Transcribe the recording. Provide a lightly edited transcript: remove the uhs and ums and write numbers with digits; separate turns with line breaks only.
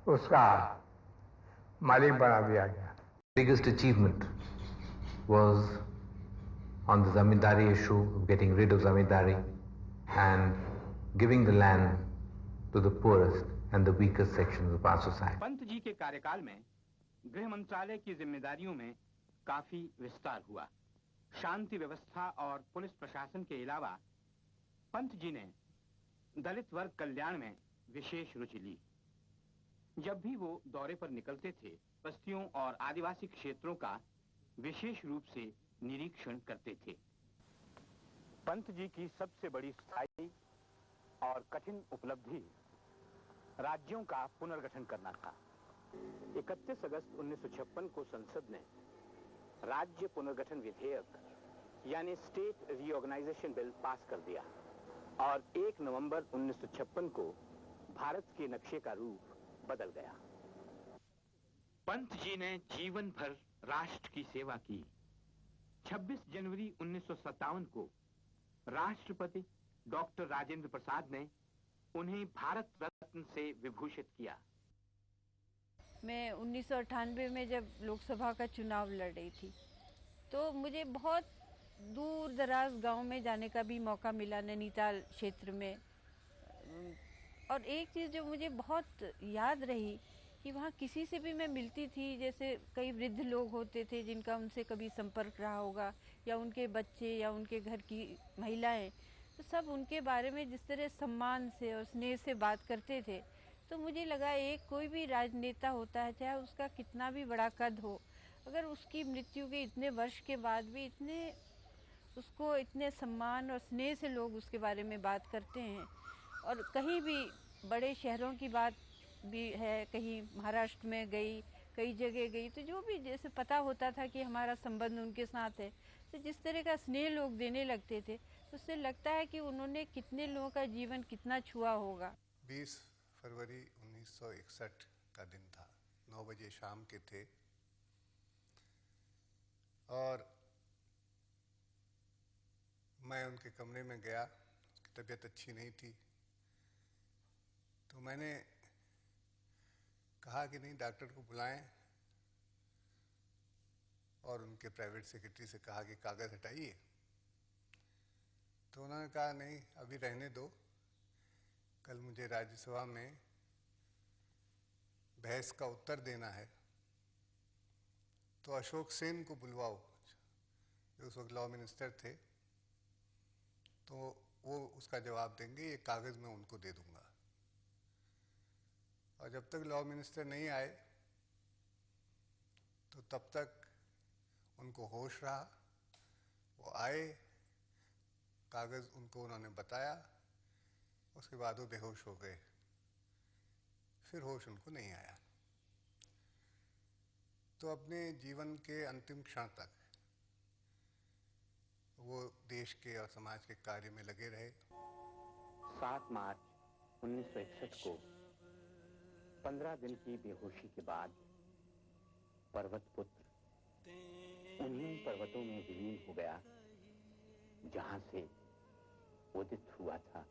उसका मालिक बना दिया गया।
Biggest achievement was on the zamindari issue, getting rid of zamindari and giving the land to the poorest and the weakest sections of our society.
Pant ji के कार्यकाल में गृह मंत्रालय की जिम्मेदारियों में काफी विस्तार हुआ। शांति व्यवस्था और पुलिस प्रशासन के अलावा पंत जी ने दलित वर्ग कल्याण में विशेष रुचि ली। जब भी वो दौरे पर निकलते थे, बस्तियों और आदिवासी क्षेत्रों का विशेष रूप से निरीक्षण करते थे। पंत जी की सबसे बड़ी स्थायी और कठिन उपलब्धि राज्यों का पुनर्गठन करना था। 31 अगस्त 1956 को संसद ने राज्य पुनर्गठन विधेयक यानी स्टेट रीऑर्गेनाइजेशन बिल पास कर दिया और 1 नवंबर 1956 को भारत के नक्शे का रूप बदल गया। पंत जी ने जीवन भर राष्ट्र की सेवा की। 26 जनवरी 1957 को राष्ट्रपति डॉक्टर राजेंद्र प्रसाद ने उन्हें भारत रत्न से विभूषित किया।
मैं 1998 में जब लोकसभा का चुनाव लड़ रही थी, तो मुझे बहुत दूर दराज गांव में जाने का भी मौका मिला, नैनीताल क्षेत्र में। और एक चीज़ जो मुझे बहुत याद रही कि वहाँ किसी से भी मैं मिलती थी, जैसे कई वृद्ध लोग होते थे जिनका उनसे कभी संपर्क रहा होगा, या उनके बच्चे या उनके घर की महिलाएं, तो सब उनके बारे में जिस तरह सम्मान से और स्नेह से बात करते थे, तो मुझे लगा एक कोई भी राजनेता होता है, चाहे उसका कितना भी बड़ा कद हो, अगर उसकी मृत्यु के इतने वर्ष के बाद भी उसको इतने सम्मान और स्नेह से लोग उसके बारे में बात करते हैं। और कहीं भी बड़े शहरों की बात भी है, कहीं महाराष्ट्र में गई, कई जगह गई, तो जो भी जैसे पता होता था कि हमारा संबंध उनके साथ है, तो जिस तरह का स्नेह लोग देने लगते थे, तो उससे लगता है कि उन्होंने कितने लोगों का जीवन कितना छुआ होगा।
20 फरवरी 1961 का दिन था। 9 बजे शाम के थे और मैं उनके कमरे में गया। उसकी तबीयत अच्छी नहीं थी, तो मैंने कहा कि नहीं, डॉक्टर को बुलाएं, और उनके प्राइवेट सेक्रेटरी से कहा कि कागज़ हटाइए। तो उन्होंने कहा नहीं, अभी रहने दो, कल मुझे राज्यसभा में बहस का उत्तर देना है, तो अशोक सेन को बुलवाओ, जो उस वक्त लॉ मिनिस्टर थे, तो वो उसका जवाब देंगे, ये कागज़ मैं उनको दे दूंगा। और जब तक लॉ मिनिस्टर नहीं आए, तो तब तक उनको होश रहा। वो आए, कागज़ उनको उन्होंने बताया, उसके बाद वो बेहोश हो गए, फिर होश उनको नहीं आया। तो अपने जीवन के अंतिम क्षण तक वो देश के और समाज के कार्य में लगे रहे।
7 मार्च 1961 को 15 दिन की बेहोशी के बाद पर्वत पुत्र उन्हीं पर्वतों में विलीन हो गया जहां से उदित हुआ था।